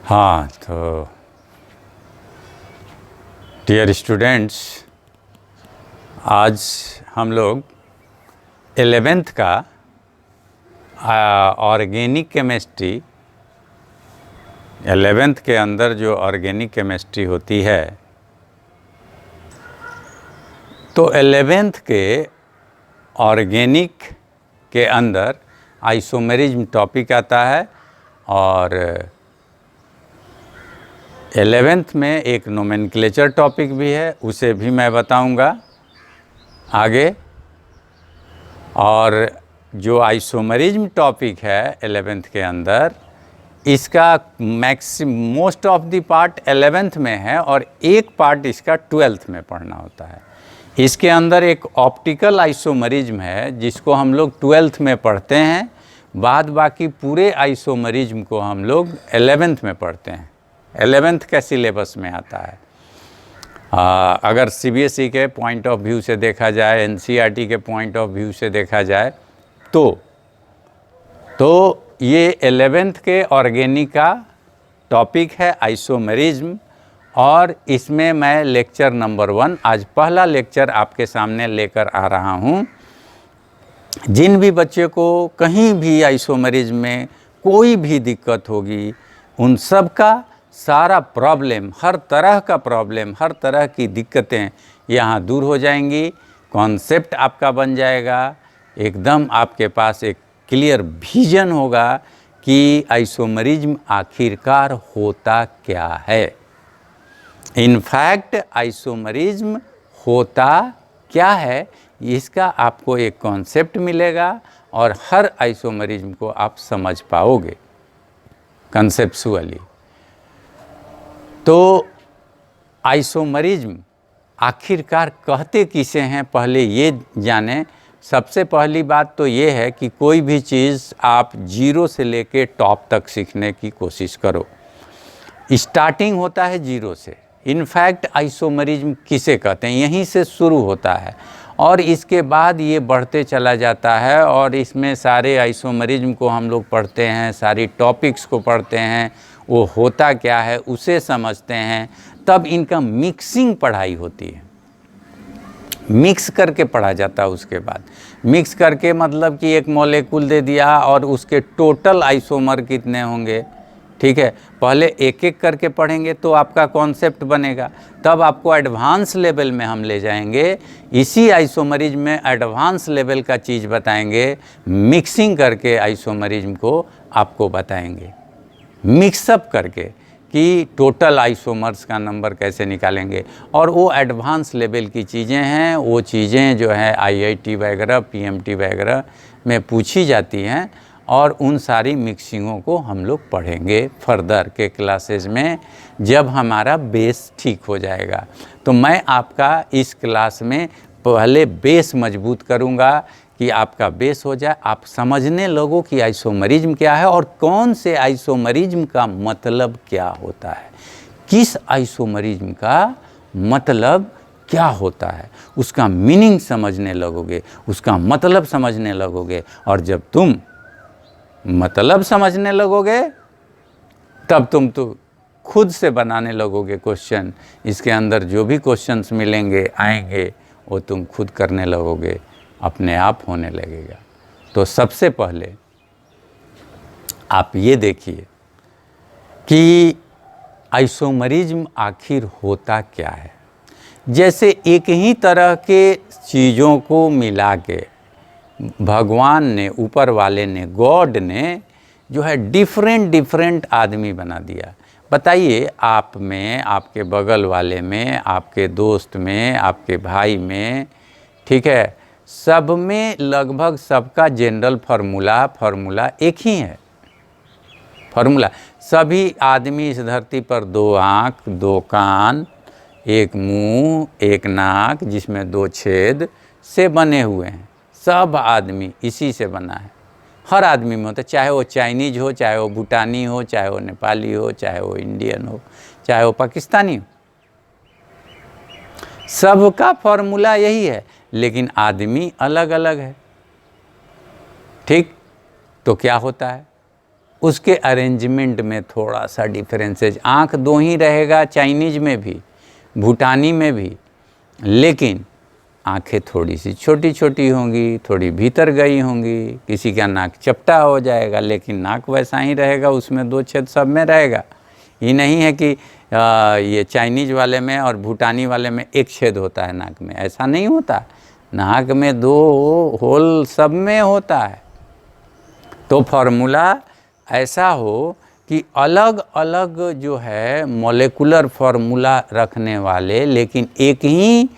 हाँ, तो dear students, आज हम लोग 11th का ऑर्गेनिक केमिस्ट्री 11th के अंदर जो ऑर्गेनिक केमिस्ट्री होती है, तो 11th के ऑर्गेनिक के अंदर आइसोमेरिज्म टॉपिक आता है और 11th में एक नोमेनक्लेचर टॉपिक भी है, उसे भी मैं बताऊंगा आगे। और जो आइसोमेरिज्म टॉपिक है 11th के अंदर, इसका most of the part 11th में है और एक पार्ट इसका 12th में पढ़ना होता है। इसके अंदर एक ऑप्टिकल आइसोमेरिज्म है जिसको हम लोग 12th में पढ़ते हैं, बाद बाकी पूरे आइसोमेरिज्म को हम लोग 11th में पढ़ते हैं। 11th के सिलेबस में आता है। अगर सीबीएसई के पॉइंट ऑफ व्यू से देखा जाए, एनसीईआरटी के पॉइंट ऑफ व्यू से देखा जाए तो ये 11th के ऑर्गेनिक का टॉपिक है आइसोमेरिज्म, और इसमें मैं लेक्चर नंबर 1 आज पहला लेक्चर आपके सामने लेकर आ रहा हूँ। जिन भी बच्चे को कहीं भी आइसोमेरिज्म में कोई भी दिक्कत होगी, उन सब का सारा प्रॉब्लम, हर तरह का प्रॉब्लम, हर तरह की दिक्कतें यहाँ दूर हो जाएंगी। कॉन्सेप्ट आपका बन जाएगा, एकदम आपके पास एक क्लियर विजन होगा कि आइसोमेरिज्म आखिरकार होता क्या है। इनफैक्ट आइसोमेरिज्म होता क्या है, इसका आपको एक कॉन्सेप्ट मिलेगा और हर आइसोमेरिज्म को आप समझ पाओगे कंसेप्चुअली। तो आइसोमेरिज्म आखिरकार कहते किसे हैं, पहले ये जानें। सबसे पहली बात तो ये है कि कोई भी चीज़ आप जीरो से लेके टॉप तक सीखने की कोशिश करो। स्टार्टिंग होता है जीरो से। इनफैक्ट आइसोमेरिज्म किसे कहते हैं, यहीं से शुरू होता है और इसके बाद ये बढ़ते चला जाता है और इसमें सारे आइसोमेरिज्म को हम लोग पढ़ते हैं, सारी टॉपिक्स को पढ़ते हैं, वो होता क्या है उसे समझते हैं। तब इनका मिक्सिंग पढ़ाई होती है, मिक्स करके पढ़ा जाता है। उसके बाद मिक्स करके मतलब कि एक मॉलिक्यूल दे दिया और उसके टोटल आइसोमर कितने होंगे, ठीक है। पहले एक एक करके पढ़ेंगे तो आपका कॉन्सेप्ट बनेगा, तब आपको एडवांस लेवल में हम ले जाएंगे। इसी आइसोमेरिज्म में एडवांस लेवल का चीज़ बताएंगे, मिक्सिंग करके आइसोमेरिज्म को आपको बताएंगे, मिक्सअप करके कि टोटल आइसोमर्स का नंबर कैसे निकालेंगे। और वो एडवांस लेवल की चीज़ें हैं, वो चीज़ें जो है आईआईटी वगैरह, पीएमटी वगैरह में पूछी जाती हैं और उन सारी मिक्सिंगों को हम लोग पढ़ेंगे फर्दर के क्लासेस में, जब हमारा बेस ठीक हो जाएगा। तो मैं आपका इस क्लास में पहले बेस मजबूत करूँगा कि आपका बेस हो जाए, आप समझने लगो कि आइसोमेरिज्म क्या है और कौन से आइसोमेरिज्म का मतलब क्या होता है, किस आइसोमेरिज्म का मतलब क्या होता है, उसका मीनिंग समझने लगोगे, उसका मतलब समझने लगोगे। और जब तुम मतलब समझने लगोगे तब तुम तो खुद से बनाने लगोगे क्वेश्चन। इसके अंदर जो भी क्वेश्चंस मिलेंगे आएंगे वो तुम खुद करने लगोगे, अपने आप होने लगेगा। तो सबसे पहले आप ये देखिए कि आइसोमेरिज्म आखिर होता क्या है। जैसे एक ही तरह के चीज़ों को मिला के भगवान ने, ऊपर वाले ने, गॉड ने जो है डिफरेंट आदमी बना दिया। बताइए, आप में, आपके बगल वाले में, आपके दोस्त में, आपके भाई में, ठीक है, सब में लगभग सबका जनरल फार्मूला एक ही है। फार्मूला सभी आदमी इस धरती पर 2 आँख, 2 कान, एक मुंह, एक नाक जिसमें 2 छेद से बने हुए हैं। सब आदमी इसी से बना है। हर आदमी में होता है, चाहे वो चाइनीज हो, चाहे वो भूटानी हो, चाहे वो नेपाली हो, चाहे वो इंडियन हो, चाहे वो पाकिस्तानी हो, सबका फॉर्मूला यही है, लेकिन आदमी अलग अलग है। ठीक, तो क्या होता है, उसके अरेंजमेंट में थोड़ा सा डिफरेंसेज। आँख दो ही रहेगा चाइनीज में भी, भूटानी में भी, लेकिन आँखें थोड़ी सी छोटी छोटी होंगी, थोड़ी भीतर गई होंगी। किसी का नाक चपटा हो जाएगा लेकिन नाक वैसा ही रहेगा, उसमें 2 छेद सब में रहेगा। ये नहीं है कि ये चाइनीज वाले में और भूटानी वाले में 1 छेद होता है नाक में, ऐसा नहीं होता। नाक में 2 होल सब में होता है। तो फॉर्मूला ऐसा हो कि अलग अलग जो है मॉलिक्यूलर फार्मूला रखने वाले, लेकिन एक ही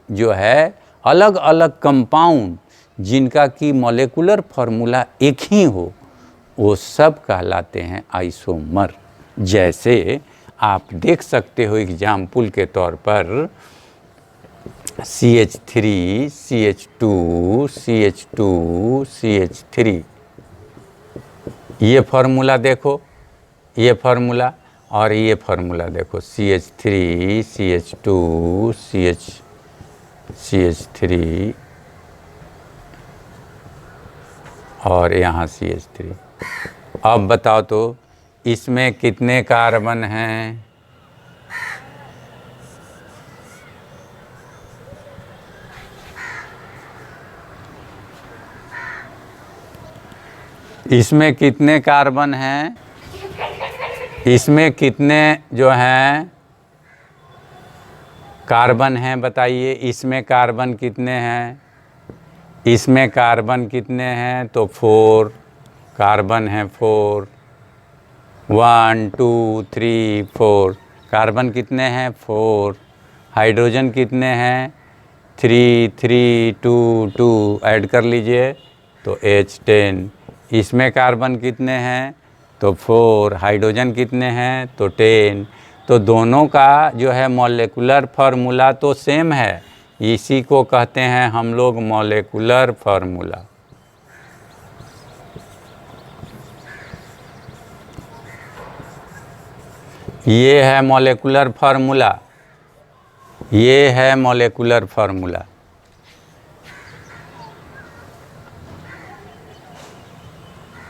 जो है अलग अलग कंपाउंड जिनका कि मॉलिक्यूलर फार्मूला एक ही हो, वो सब कहलाते हैं आइसोमर। जैसे आप देख सकते हो एग्जाम्पल के तौर पर CH3, CH2, CH2, CH3, ये फार्मूला देखो, ये फार्मूला और ये फार्मूला देखो, CH3, CH2, CH3 और यहाँ CH3। अब बताओ तो इसमें कितने कार्बन हैं? इसमें कितने कार्बन हैं? इसमें कितने जो हैं कार्बन हैं बताइए। इसमें कार्बन कितने हैं? इसमें कार्बन कितने हैं? तो 4 कार्बन हैं, 4, 1 2 3 4 कार्बन कितने हैं? 4। हाइड्रोजन कितने हैं? 3 3 2 2 ऐड कर लीजिए तो H10। इसमें कार्बन कितने हैं? तो 4। हाइड्रोजन कितने हैं? तो 10। तो दोनों का जो है मॉलिक्यूलर फार्मूला तो सेम है, इसी को कहते हैं हम लोग मॉलिक्यूलर फार्मूला। ये है मॉलिक्यूलर फार्मूला, ये है मॉलिक्यूलर फार्मूला।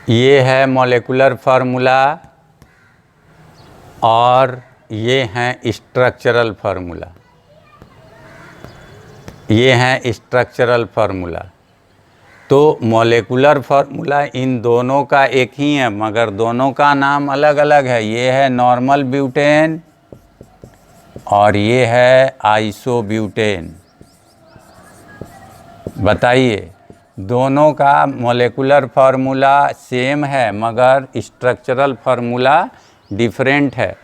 ये है मॉलिक्यूलर फार्मूला और ये हैं स्ट्रक्चरल फार्मूला। ये हैं स्ट्रक्चरल फार्मूला। तो मॉलिक्यूलर फार्मूला इन दोनों का एक ही है, मगर दोनों का नाम अलग अलग है। ये है नॉर्मल ब्यूटेन और ये है आइसोब्यूटेन। बताइए, दोनों का मॉलिक्यूलर फार्मूला सेम है मगर स्ट्रक्चरल फार्मूला डिफरेंट है।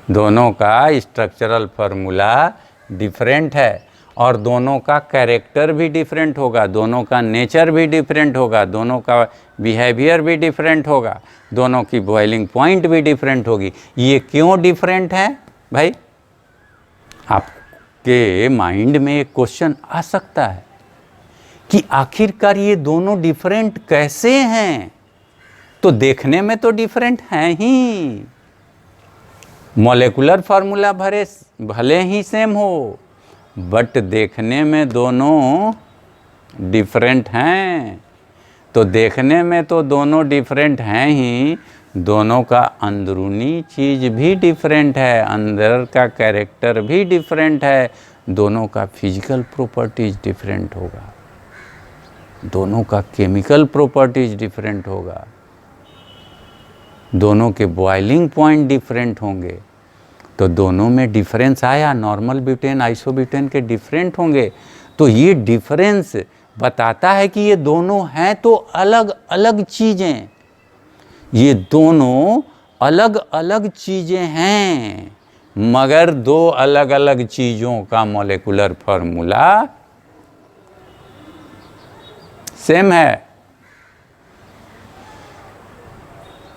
दोनों का स्ट्रक्चरल फार्मूला डिफरेंट है और दोनों का कैरेक्टर भी डिफरेंट होगा, दोनों का नेचर भी डिफरेंट होगा, दोनों का बिहेवियर भी डिफरेंट होगा, दोनों की बॉइलिंग पॉइंट भी डिफरेंट होगी। ये क्यों डिफरेंट है भाई? आपके माइंड में एक क्वेश्चन आ सकता है कि आखिरकार ये दोनों डिफरेंट कैसे हैं? तो देखने में तो डिफरेंट हैं ही। मॉलिक्यूलर फार्मूला भले ही सेम हो, बट देखने में दोनों डिफरेंट हैं। तो देखने में तो दोनों डिफरेंट हैं ही, दोनों का अंदरूनी चीज़ भी डिफरेंट है, अंदर का कैरेक्टर भी डिफरेंट है, दोनों का फिजिकल प्रॉपर्टीज डिफरेंट होगा, दोनों का केमिकल प्रॉपर्टीज डिफरेंट होगा, दोनों के बॉइलिंग पॉइंट डिफरेंट होंगे। तो दोनों में डिफरेंस आया, नॉर्मल ब्यूटेन आइसोब्यूटेन के डिफरेंट होंगे। तो ये डिफरेंस बताता है कि ये दोनों हैं तो अलग अलग चीज़ें, ये दोनों अलग अलग चीज़ें हैं, मगर दो अलग अलग चीज़ों का मॉलिक्यूलर फार्मूला सेम है।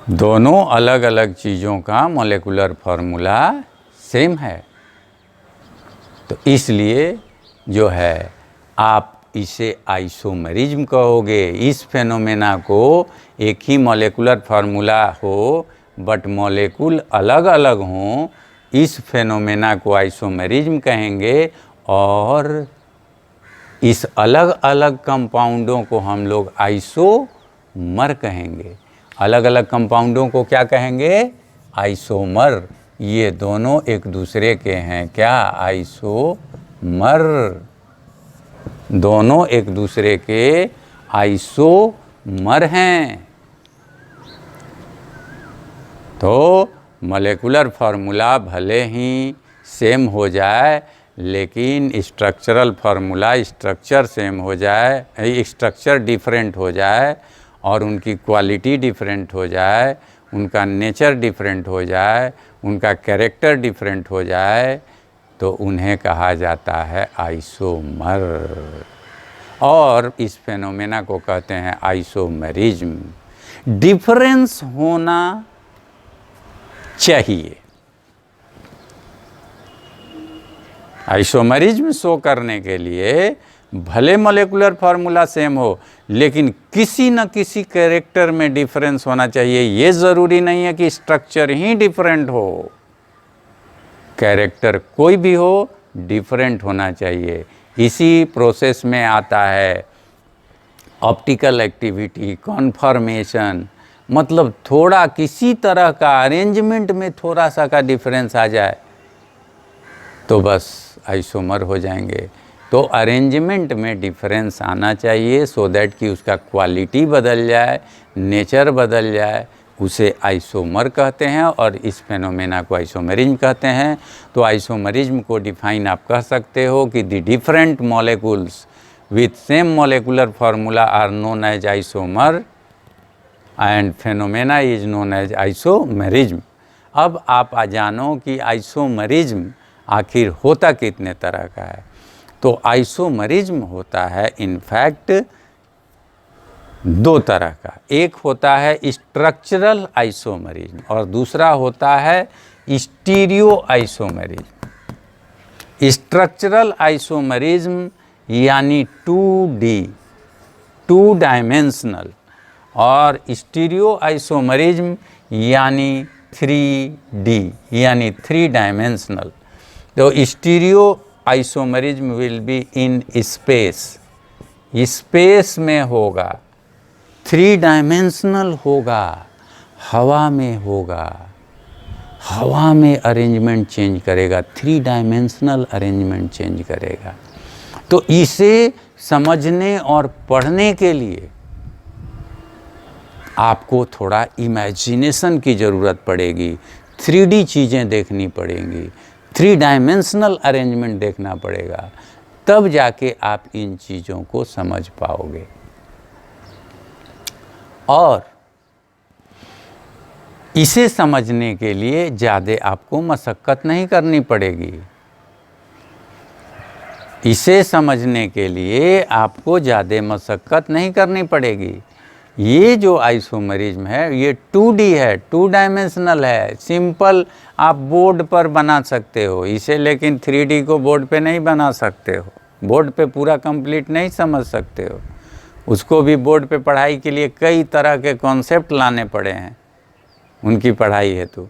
दोनों अलग अलग चीज़ों का मॉलिक्यूलर फार्मूला सेम है। तो इसलिए जो है आप इसे आइसोमेरिज्म कहोगे। इस फेनोमेना को एक ही मॉलिक्यूलर फार्मूला हो बट मॉलिक्यूल अलग अलग हों, इस फेनोमेना को आइसोमेरिज्म कहेंगे। और इस अलग अलग कंपाउंडों को हम लोग आइसो आइसोमर कहेंगे। अलग अलग कंपाउंडों को क्या कहेंगे? आइसोमर। ये दोनों एक दूसरे के हैं क्या? आइसोमर। दोनों एक दूसरे के आइसोमर हैं। तो मॉलिक्यूलर फार्मूला भले ही सेम हो जाए, लेकिन स्ट्रक्चरल फार्मूला, स्ट्रक्चर सेम हो जाए, स्ट्रक्चर डिफरेंट हो जाए और उनकी क्वालिटी डिफरेंट हो जाए, उनका नेचर डिफरेंट हो जाए, उनका कैरेक्टर डिफरेंट हो जाए, तो उन्हें कहा जाता है आइसोमर। और इस फेनोमेना को कहते हैं आइसोमेरिज्म। डिफरेंस होना चाहिए। आइसोमेरिज्म शो करने के लिए भले मॉलिक्यूलर फार्मूला सेम हो, लेकिन किसी न किसी कैरेक्टर में डिफरेंस होना चाहिए। ये ज़रूरी नहीं है कि स्ट्रक्चर ही डिफरेंट हो, कैरेक्टर कोई भी हो, डिफरेंट होना चाहिए। इसी प्रोसेस में आता है ऑप्टिकल एक्टिविटी, कॉन्फॉर्मेशन, मतलब थोड़ा किसी तरह का अरेंजमेंट में थोड़ा सा का डिफरेंस आ जाए तो बस आइसोमर हो जाएंगे। तो अरेंजमेंट में डिफरेंस आना चाहिए सो दैट कि उसका क्वालिटी बदल जाए, नेचर बदल जाए, उसे आइसोमर कहते हैं और इस फेनोमेना को आइसोमेरिज्म कहते हैं। तो आइसोमेरिज्म को डिफाइन आप कह सकते हो कि the different molecules with same molecular formula are known as isomer and phenomena is known as isomerism. अब आप जानो कि आइसोमेरिज्म आखिर होता कितने तरह का है। तो आइसोमेरिज्म होता है इनफैक्ट दो तरह का। एक होता है स्ट्रक्चरल आइसोमेरिज्म और दूसरा होता है स्टीरियो आइसोमेरिज्म। स्ट्रक्चरल आइसोमेरिज्म यानी 2D, 2 डायमेंशनल, और स्टीरियो आइसोमेरिज्म यानी 3D यानी 3 डायमेंशनल। तो stereo isomerism will be in space, space में होगा, 3 डायमेंशनल होगा, हवा में होगा, हवा में अरेंजमेंट चेंज करेगा, 3 डायमेंशनल अरेंजमेंट चेंज करेगा। तो इसे समझने और पढ़ने के लिए आपको थोड़ा इमेजिनेशन की ज़रूरत पड़ेगी, 3D चीज़ें देखनी पड़ेंगी, 3 डायमेंशनल अरेंजमेंट देखना पड़ेगा, तब जाके आप इन चीज़ों को समझ पाओगे। और इसे समझने के लिए ज़्यादा आपको मशक्क़त नहीं करनी पड़ेगी। इसे समझने के लिए आपको ज़्यादा मशक्क़त नहीं करनी पड़ेगी। ये जो आइसोमेरिज्म है ये 2D है, 2 डायमेंशनल है, सिंपल आप बोर्ड पर बना सकते हो इसे, लेकिन 3D को बोर्ड पे नहीं बना सकते हो, बोर्ड पे पूरा कंप्लीट नहीं समझ सकते हो। उसको भी बोर्ड पे पढ़ाई के लिए कई तरह के कॉन्सेप्ट लाने पड़े हैं उनकी पढ़ाई हेतु,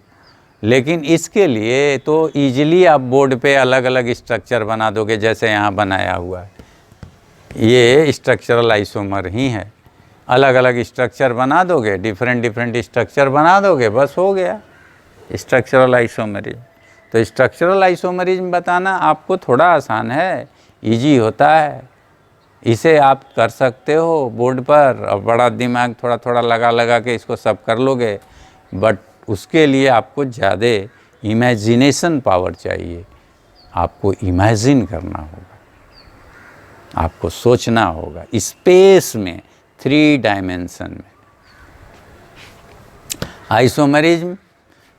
लेकिन इसके लिए तो ईजिली आप बोर्ड पे अलग अलग स्ट्रक्चर बना दोगे, जैसे यहाँ बनाया हुआ है। ये स्ट्रक्चरल आइसोमर ही है, अलग अलग स्ट्रक्चर बना दोगे, डिफरेंट स्ट्रक्चर बना दोगे, बस हो गया स्ट्रक्चरल आइसोमेरिज्म। तो स्ट्रक्चरल आइसोमेरिज्म बताना आपको थोड़ा आसान है, इजी होता है, इसे आप कर सकते हो बोर्ड पर और बड़ा दिमाग थोड़ा थोड़ा लगा के इसको सब कर लोगे। बट उसके लिए आपको ज़्यादा इमेजिनेशन पावर चाहिए, आपको इमेजिन करना होगा, आपको सोचना होगा स्पेस में, 3 डायमेंशन में। आइसोमेरिज्म,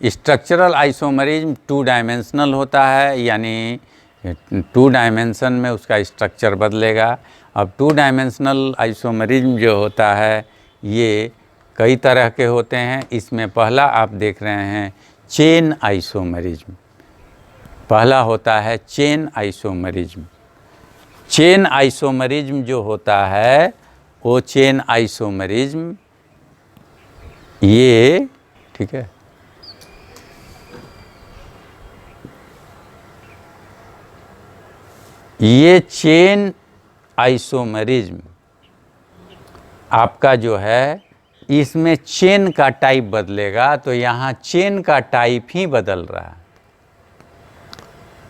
स्ट्रक्चरल आइसोमेरिज्म 2 डायमेंशनल होता है, यानी 2 डायमेंशन में उसका स्ट्रक्चर बदलेगा। अब 2 डायमेंशनल आइसोमेरिज्म जो होता है ये कई तरह के होते हैं। इसमें पहला आप देख रहे हैं चेन आइसोमेरिज्म, पहला होता है चेन आइसोमेरिज्म। चेन आइसोमेरिज्म जो होता है वो चेन आइसोमेरिज्म ये, ठीक है, ये चेन आइसोमेरिज्म आपका जो है इसमें चेन का टाइप बदलेगा, तो यहाँ चेन का टाइप ही बदल रहा है,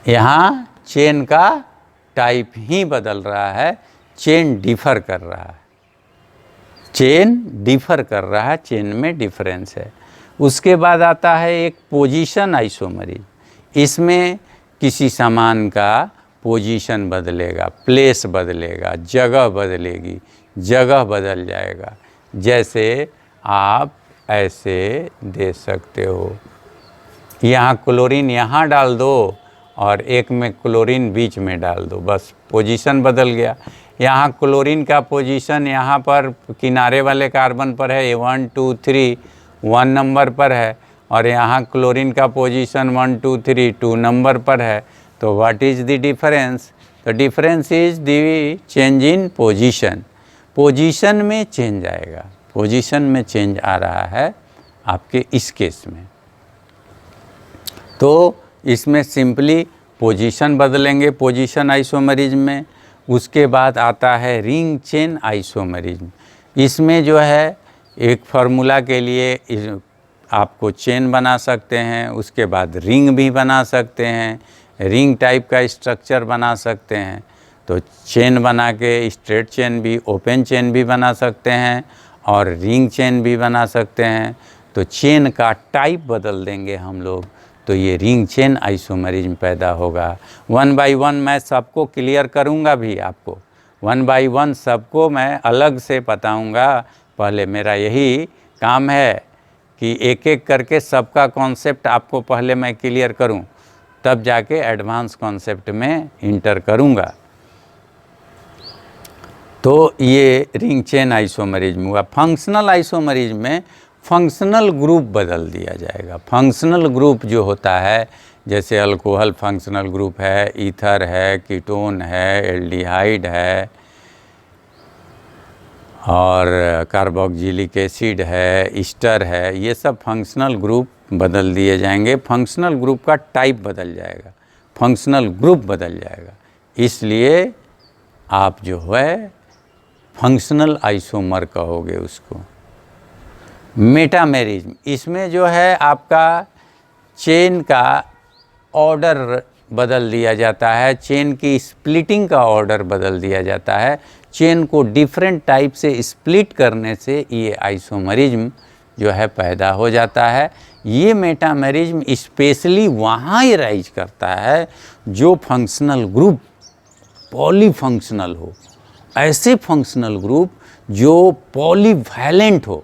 यहाँ चेन का टाइप ही बदल रहा है, चेन डिफर कर रहा है, चेन डिफर कर रहा है, चेन में डिफरेंस है। उसके बाद आता है एक पोजीशन आइसोमरिज्म, इसमें किसी सामान का पोजीशन बदलेगा, प्लेस बदलेगा, जगह बदलेगी, जगह बदल जाएगा। जैसे आप ऐसे दे सकते हो, यहाँ क्लोरीन यहाँ डाल दो और एक में क्लोरीन बीच में डाल दो, बस पोजीशन बदल गया। यहाँ क्लोरीन का पोजीशन यहाँ पर किनारे वाले कार्बन पर है, 1 2 3 1 नंबर पर है, और यहाँ क्लोरीन का पोजीशन 1 2 3 2 नंबर पर है। तो what is the difference? The difference is the change in position. Position में चेंज आएगा, पोजीशन में चेंज आ रहा है आपके इस केस में। तो इसमें सिंपली पोजीशन बदलेंगे पोजीशन आइसोमरिज्म में। उसके बाद आता है रिंग चेन आइसोमरिज्म। इसमें जो है एक फार्मूला के लिए आपको चेन बना सकते हैं, उसके बाद रिंग भी बना सकते हैं, रिंग टाइप का स्ट्रक्चर बना सकते हैं। तो चेन बना के स्ट्रेट चेन भी, ओपन चेन भी बना सकते हैं और रिंग चेन भी बना सकते हैं। तो चेन का टाइप बदल देंगे हम लोग, तो ये रिंग चेन आइसोमरिज्म पैदा होगा। 1 बाय 1 मैं सबको क्लियर करूँगा भी, आपको 1 बाय 1 सबको मैं अलग से बताऊँगा। पहले मेरा यही काम है कि एक एक करके सबका कॉन्सेप्ट आपको पहले मैं क्लियर करूं, तब जाके एडवांस कॉन्सेप्ट में इंटर करूंगा। तो ये रिंग चेन आइसोमरिज्म हुआ। फंक्शनल आइसोमरिज्म में फंक्शनल ग्रुप बदल दिया जाएगा। फंक्शनल ग्रुप जो होता है, जैसे अल्कोहल फंक्शनल ग्रुप है, ईथर है, कीटोन है, एल्डिहाइड है और कार्बोक्सिलिक एसिड है, ईस्टर है, ये सब फंक्शनल ग्रुप बदल दिए जाएंगे। फंक्शनल ग्रुप का टाइप बदल जाएगा, फंक्शनल ग्रुप बदल जाएगा। इसलिए आप जो है फंक्शनल आइसोमर कहोगे उसको। मेटामेरिज्म, इसमें जो है आपका चेन का ऑर्डर बदल दिया जाता है, चेन की स्प्लिटिंग का ऑर्डर बदल दिया जाता है। चेन को डिफरेंट टाइप से स्प्लिट करने से ये आइसोमरिज्म जो है पैदा हो जाता है। ये मेटामेरिज्म स्पेशली वहाँ ही राइज करता है जो फंक्शनल ग्रुप पॉलीफंक्शनल हो, ऐसे फंक्शनल ग्रुप जो पॉलीवैलेंट हो,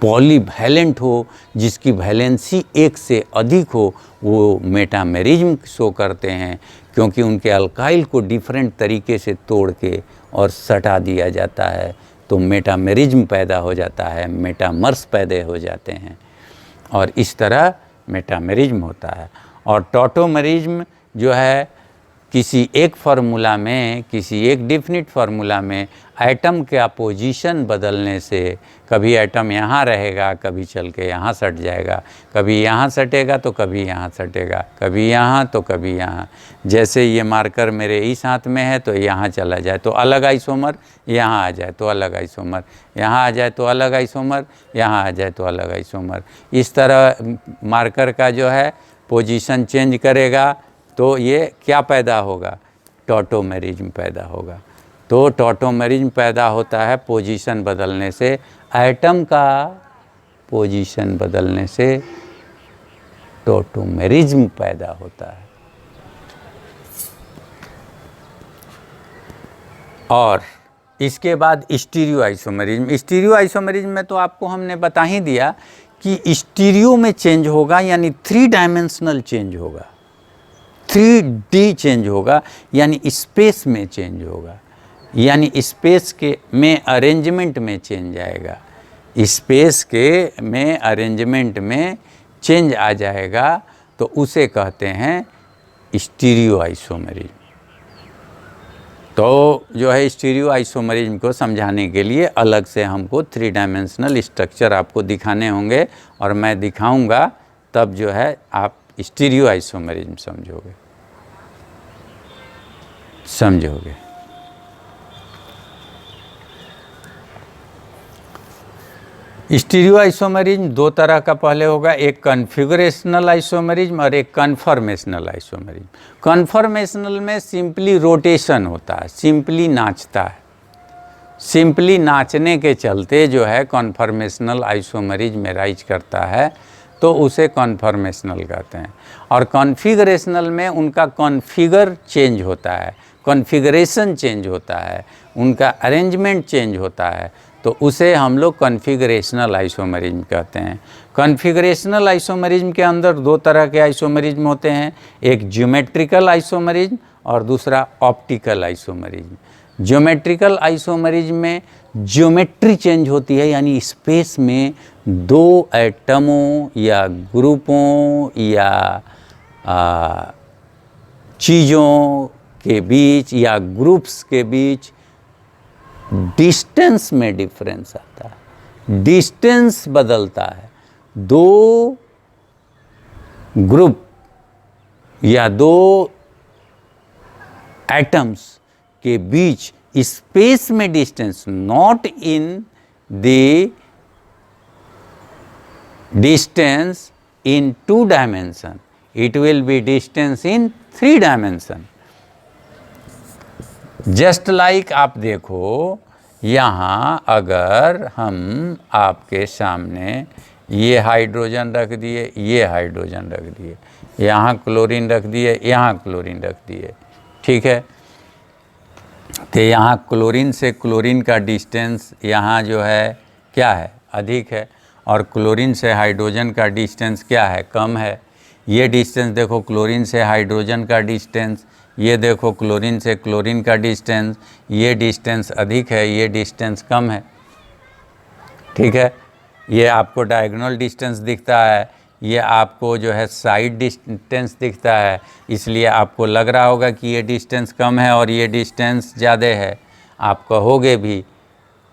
पॉलीवैलेंट हो, जिसकी वैलेंसी एक से अधिक हो, वो मेटामेरिज्म शो करते हैं। क्योंकि उनके अल्काइल को डिफरेंट तरीके से तोड़ के और सटा दिया जाता है, तो मेटामेरिज्म पैदा हो जाता है, मेटामर्स पैदा हो जाते हैं और इस तरह मेटामेरिज्म होता है। और टॉटोमेरिज्म जो है किसी एक फार्मूला में, किसी एक डिफिनिट फार्मूला में एटम का पोजीशन बदलने से, कभी एटम यहाँ रहेगा, कभी चल के यहाँ सट जाएगा, कभी यहाँ सटेगा तो कभी यहाँ सटेगा, कभी यहाँ तो कभी यहाँ। जैसे ये मार्कर मेरे इस हाथ में है तो यहाँ चला जाए तो अलग आइसोमर, यहाँ आ जाए तो अलग आइसोमर, यहाँ आ जाए तो अलग आइसोमर, यहाँ आ जाए तो अलग आइसोमर। इस तरह मार्कर का जो है पोजीशन चेंज करेगा तो ये क्या पैदा होगा? टॉटोमेरिज्म पैदा होगा। तो टॉटोमेरिज्म पैदा होता है पोजीशन बदलने से, एटम का पोजीशन बदलने से टॉटोमेरिज्म पैदा होता है। और इसके बाद स्टीरियो आइसोमरिज्म। स्टीरियो आइसोमरिज्म में तो आपको हमने बता ही दिया कि स्टीरियो में चेंज होगा, यानी 3 डायमेंशनल चेंज होगा, 3D चेंज होगा, यानी स्पेस में चेंज होगा, यानी स्पेस के में अरेंजमेंट में चेंज आएगा, स्पेस के में अरेंजमेंट में चेंज आ जाएगा, तो उसे कहते हैं स्टीरियो आइसोमरिज्म। तो जो है स्टीरियो आइसोमरिज्म को समझाने के लिए अलग से हमको 3 डायमेंशनल स्ट्रक्चर आपको दिखाने होंगे और मैं दिखाऊंगा, तब जो है आप स्टीरियो आइसोमरिज्म समझोगे। स्टीरियो आइसोमरिज्म दो तरह का पहले होगा, एक कॉन्फ़िगरेशनल आइसोमरिज्म और एक कन्फर्मेशनल आइसोमरिज्म। कन्फर्मेशनल में सिंपली रोटेशन होता है, सिंपली नाचता है, सिंपली नाचने के चलते जो है कन्फर्मेशनल आइसोमरिज्म राइज करता है, तो उसे कन्फर्मेशनल कहते हैं। और कॉन्फ़िगरेशनल में उनका कॉन्फ़िगर चेंज होता है, कॉन्फ़िगरेशन चेंज होता है, उनका अरेंजमेंट चेंज होता है, तो उसे हम लोग कॉन्फ़िगरेशनल आइसोमरिज्म कहते हैं। कॉन्फ़िगरेशनल आइसोमरिज्म के अंदर दो तरह के आइसोमरिज्म होते हैं, एक ज्योमेट्रिकल आइसोमरिज्म और दूसरा ऑप्टिकल आइसोमरिज्म। ज्योमेट्रिकल आइसोमरिज्म में ज्योमेट्री चेंज होती है, यानी स्पेस में दो एटमों या ग्रुपों या चीज़ों के बीच या ग्रुप्स के बीच डिस्टेंस में डिफरेंस आता है, डिस्टेंस बदलता है। दो ग्रुप या दो एटम्स के बीच स्पेस में distance, not in the distance in 2 dimension, it will be distance in 3 dimension. Just like आप देखो, यहाँ अगर हम आपके सामने ये हाइड्रोजन रख दिए, ये हाइड्रोजन रख दिए, यहाँ क्लोरीन रख दिए, यहाँ क्लोरीन रख दिए, ठीक है, तो यहाँ क्लोरीन से क्लोरीन का डिस्टेंस यहाँ जो है क्या है, अधिक है, और क्लोरीन से हाइड्रोजन का डिस्टेंस क्या है, कम है। ये डिस्टेंस देखो क्लोरीन से हाइड्रोजन का डिस्टेंस, ये देखो क्लोरीन से क्लोरीन का डिस्टेंस, ये डिस्टेंस अधिक है, ये डिस्टेंस कम है, ठीक है। ये आपको डायगोनल डिस्टेंस दिखता है, ये आपको जो है साइड डिस्टेंस दिखता है, इसलिए आपको लग रहा होगा कि ये डिस्टेंस कम है और ये डिस्टेंस ज़्यादा है, आप कहोगे भी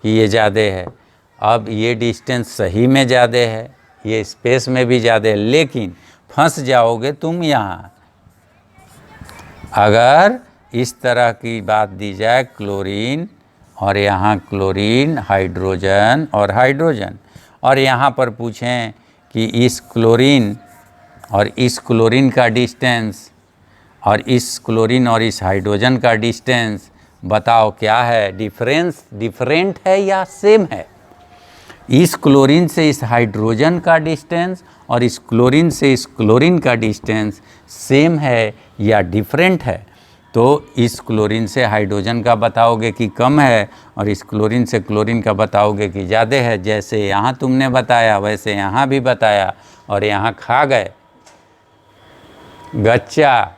कि ये ज़्यादा है। अब ये डिस्टेंस सही में ज़्यादा है, ये स्पेस में भी ज़्यादा है, लेकिन फंस जाओगे तुम यहाँ। अगर इस तरह की बात दी जाए, क्लोरीन और यहाँ क्लोरीन, हाइड्रोजन और हाइड्रोजन, और यहाँ पर पूछें कि इस क्लोरीन और इस क्लोरीन का डिस्टेंस और इस क्लोरीन और इस हाइड्रोजन का डिस्टेंस बताओ क्या है, डिफरेंस डिफरेंट है या सेम है। इस क्लोरीन से इस हाइड्रोजन का डिस्टेंस और इस क्लोरीन से इस क्लोरीन का डिस्टेंस सेम है या डिफरेंट है। तो इस क्लोरीन से हाइड्रोजन का बताओगे कि कम है और इस क्लोरीन से क्लोरीन का बताओगे कि ज़्यादा है। जैसे यहाँ तुमने बताया वैसे यहाँ भी बताया और यहाँ खा गए गच्चा।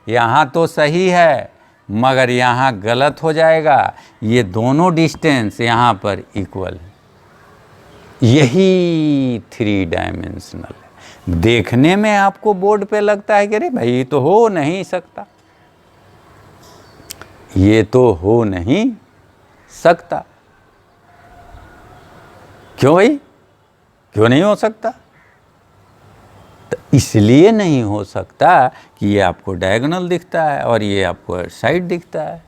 यहाँ तो सही है मगर यहाँ गलत हो जाएगा। ये दोनों डिस्टेंस यहाँ पर इक्वल है। यही 3 डायमेंशनल है। देखने में आपको बोर्ड पे लगता है कि अरे भाई ये तो हो नहीं सकता, ये तो हो नहीं सकता। क्यों भाई, क्यों नहीं हो सकता? तो इसलिए नहीं हो सकता कि ये आपको डायगोनल दिखता है और ये आपको साइड दिखता है।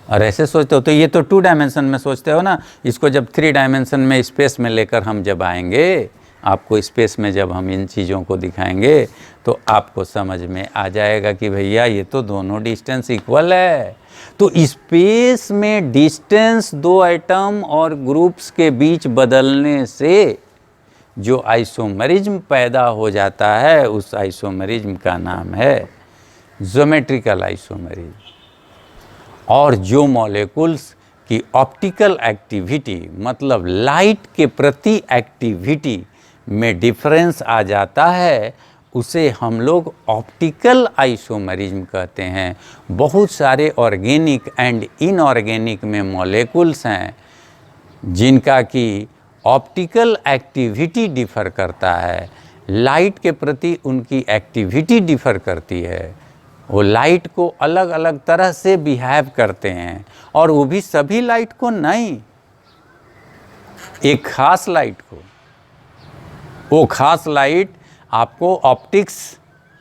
और ऐसे सोचते हो तो ये तो 2 डायमेंशन में सोचते हो ना, इसको जब 3 डायमेंशन में स्पेस में लेकर हम जब आएंगे, आपको स्पेस में जब हम इन चीज़ों को दिखाएंगे तो आपको समझ में आ जाएगा कि भैया ये तो दोनों डिस्टेंस इक्वल है। तो स्पेस में डिस्टेंस 2 एटम और ग्रुप्स के बीच बदलने से जो आइसोमरिज्म पैदा हो जाता है उस आइसोमरिज्म का नाम है ज्योमेट्रिकल आइसोमरिज्म। और जो मॉलिक्यूल्स की ऑप्टिकल एक्टिविटी मतलब लाइट के प्रति एक्टिविटी में डिफरेंस आ जाता है उसे हम लोग ऑप्टिकल आइसोमरिज्म कहते हैं। बहुत सारे ऑर्गेनिक एंड इनऑर्गेनिक में मॉलिक्यूल्स हैं जिनका कि ऑप्टिकल एक्टिविटी डिफ़र करता है, लाइट के प्रति उनकी एक्टिविटी डिफ़र करती है। वो लाइट को अलग अलग तरह से बिहेव करते हैं और वो भी सभी लाइट को नहीं, एक खास लाइट को। वो खास लाइट आपको ऑप्टिक्स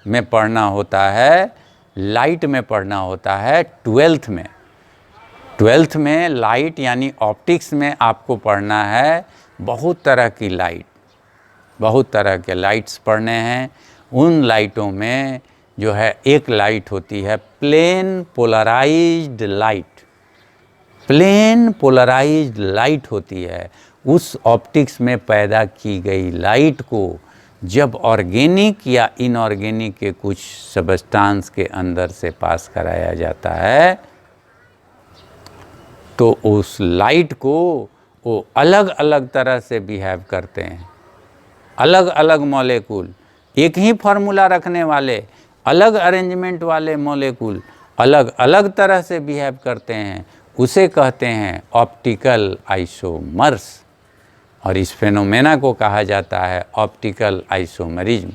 में पढ़ना होता है, लाइट में पढ़ना होता है 12th में। 12th में लाइट यानी ऑप्टिक्स में आपको पढ़ना है बहुत तरह की लाइट, बहुत तरह के लाइट्स पढ़ने हैं। उन लाइटों में जो है एक लाइट होती है plane polarised light. Plane polarised light होती है। उस ऑप्टिक्स में पैदा की गई लाइट को जब ऑर्गेनिक या इनऑर्गेनिक के कुछ सब्सटेंस के अंदर से पास कराया जाता है तो उस लाइट को वो अलग अलग तरह से बिहेव करते हैं। अलग अलग मॉलिक्यूल, एक ही फार्मूला रखने वाले अलग अरेंजमेंट वाले मॉलिक्यूल अलग अलग तरह से बिहेव करते हैं। उसे कहते हैं ऑप्टिकल आइसोमर्स, और इस फेनोमेना को कहा जाता है ऑप्टिकल आइसोमरिज्म।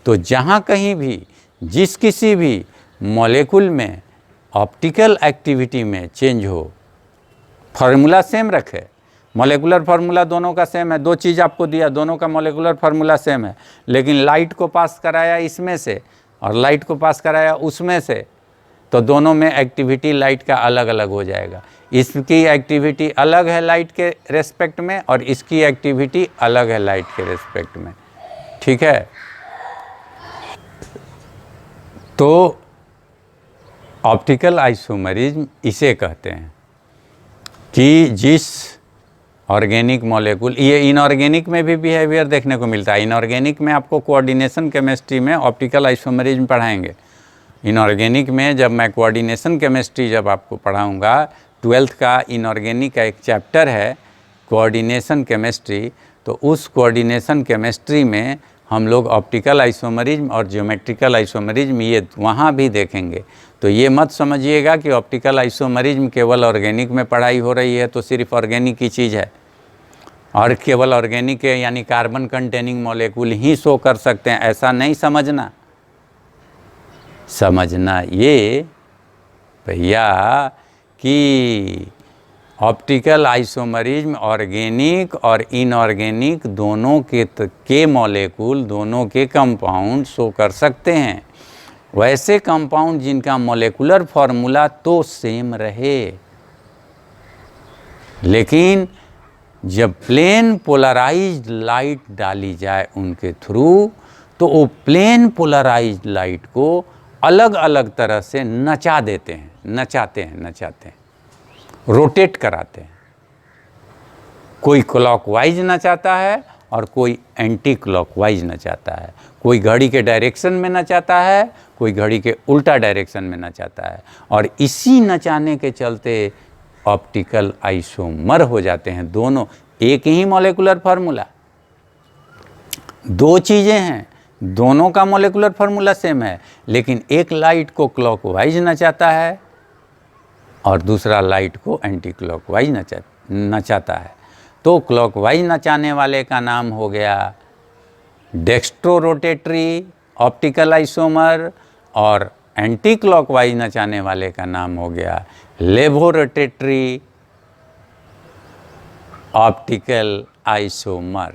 तो जहाँ कहीं भी जिस किसी भी मॉलिक्यूल में ऑप्टिकल एक्टिविटी में चेंज हो, फार्मूला सेम रखे, मॉलिक्यूलर फार्मूला दोनों का सेम है, दो चीज़ आपको दिया, दोनों का मॉलिक्यूलर फार्मूला सेम है, लेकिन लाइट को पास कराया इसमें से और लाइट को पास कराया उसमें से, तो दोनों में एक्टिविटी लाइट का अलग अलग हो जाएगा। इसकी एक्टिविटी अलग है लाइट के रेस्पेक्ट में और इसकी एक्टिविटी अलग है लाइट के रेस्पेक्ट में, ठीक है। तो ऑप्टिकल आइसोमरिज्म इसे कहते हैं कि जिस ऑर्गेनिक मॉलिक्यूल, ये इनऑर्गेनिक में भी बिहेवियर देखने को मिलता है। इनऑर्गेनिक में आपको कोऑर्डिनेशन केमिस्ट्री में ऑप्टिकल आइसोमरिज्म पढ़ाएंगे। इनऑर्गेनिक में जब मैं कोऑर्डिनेशन केमिस्ट्री जब आपको पढ़ाऊंगा, 12th का इनऑर्गेनिक का एक चैप्टर है कोऑर्डिनेशन केमिस्ट्री, तो उस कोऑर्डिनेशन केमिस्ट्री में हम लोग ऑप्टिकल आइसोमरिज्म और ज्योमेट्रिकल आइसोमरिज्म ये वहाँ भी देखेंगे। तो ये मत समझिएगा कि ऑप्टिकल आइसोमरिज्म केवल ऑर्गेनिक में पढ़ाई हो रही है तो सिर्फ ऑर्गेनिक की चीज़ है और केवल ऑर्गेनिक है यानी कार्बन कंटेनिंग मॉलिक्यूल ही शो कर सकते हैं, ऐसा नहीं समझना। समझना ये भैया कि ऑप्टिकल आइसोमरिज्म ऑर्गेनिक और इनऑर्गेनिक दोनों के मॉलिक्यूल, दोनों के कंपाउंड शो कर सकते हैं। वैसे कंपाउंड जिनका मॉलिक्यूलर फार्मूला तो सेम रहे, लेकिन जब प्लेन पोलराइज्ड लाइट डाली जाए उनके थ्रू, तो वो प्लेन पोलराइज्ड लाइट को अलग अलग तरह से नचा देते हैं, नचाते हैं, रोटेट कराते हैं। कोई क्लॉकवाइज नचाता है और कोई एंटी क्लॉकवाइज नचाता है। कोई घड़ी के डायरेक्शन में नचाता है, कोई घड़ी के उल्टा डायरेक्शन में नचाता है, और इसी नचाने के चलते ऑप्टिकल आइसोमर हो जाते हैं। दोनों एक ही मॉलिक्यूलर फार्मूला, दो चीज़ें हैं, दोनों का मॉलिक्यूलर फार्मूला सेम है, लेकिन एक लाइट को क्लॉकवाइज नचाता है और दूसरा लाइट को एंटी क्लॉकवाइज नचाता है। तो क्लॉकवाइज नचाने वाले का नाम हो गया डेक्स्ट्रो रोटेटरी ऑप्टिकल आइसोमर और एंटी क्लॉकवाइज नचाने वाले का नाम हो गया लेवो रोटेटरी ऑप्टिकल आइसोमर।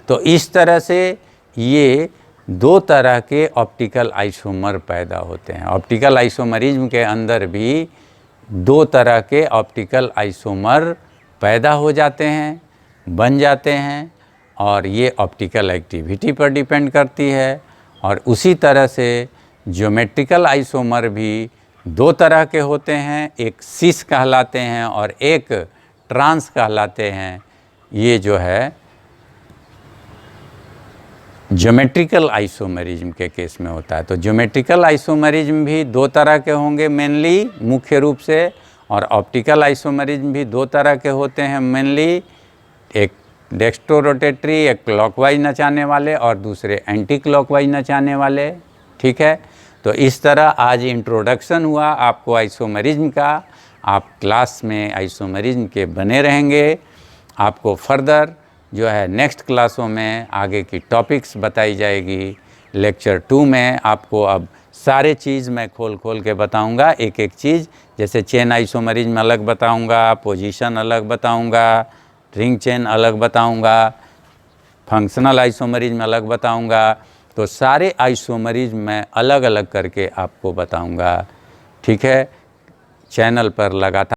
तो इस तरह से ये दो तरह के ऑप्टिकल आइसोमर पैदा होते हैं। ऑप्टिकल आइसोमरिज्म के अंदर भी दो तरह के ऑप्टिकल आइसोमर पैदा हो जाते हैं, बन जाते हैं, और ये ऑप्टिकल एक्टिविटी पर डिपेंड करती है। और उसी तरह से ज्योमेट्रिकल आइसोमर भी दो तरह के होते हैं, एक सिस कहलाते हैं और एक ट्रांस कहलाते हैं। ये जो है ज्योमेट्रिकल आइसोमरिज्म के केस में होता है। तो ज्योमेट्रिकल आइसोमरिज्म भी दो तरह के होंगे मेनली, मुख्य रूप से, और ऑप्टिकल आइसोमरिज्म भी दो तरह के होते हैं मेनली, एक डेक्स्ट्रो रोटेटरी, एक क्लॉकवाइज नचाने वाले और दूसरे एंटी क्लॉकवाइज नचाने वाले, ठीक है। तो इस तरह आज इंट्रोडक्शन हुआ आपको आइसोमरिज्म का। आप क्लास में आइसोमरिज्म के बने रहेंगे। आपको फर्दर जो है नेक्स्ट क्लासों में आगे की टॉपिक्स बताई जाएगी। लेक्चर 2 में आपको अब सारे चीज़ मैं खोल के बताऊंगा, एक एक चीज़, जैसे चेन आइसोमरिज्म अलग बताऊंगा, पोजीशन अलग बताऊंगा, रिंग चेन अलग बताऊंगा, फंक्शनल आइसोमरिज्म अलग बताऊंगा। तो सारे आइसोमरिज्म मैं अलग अलग करके आपको बताऊंगा, ठीक है। चैनल पर लगातार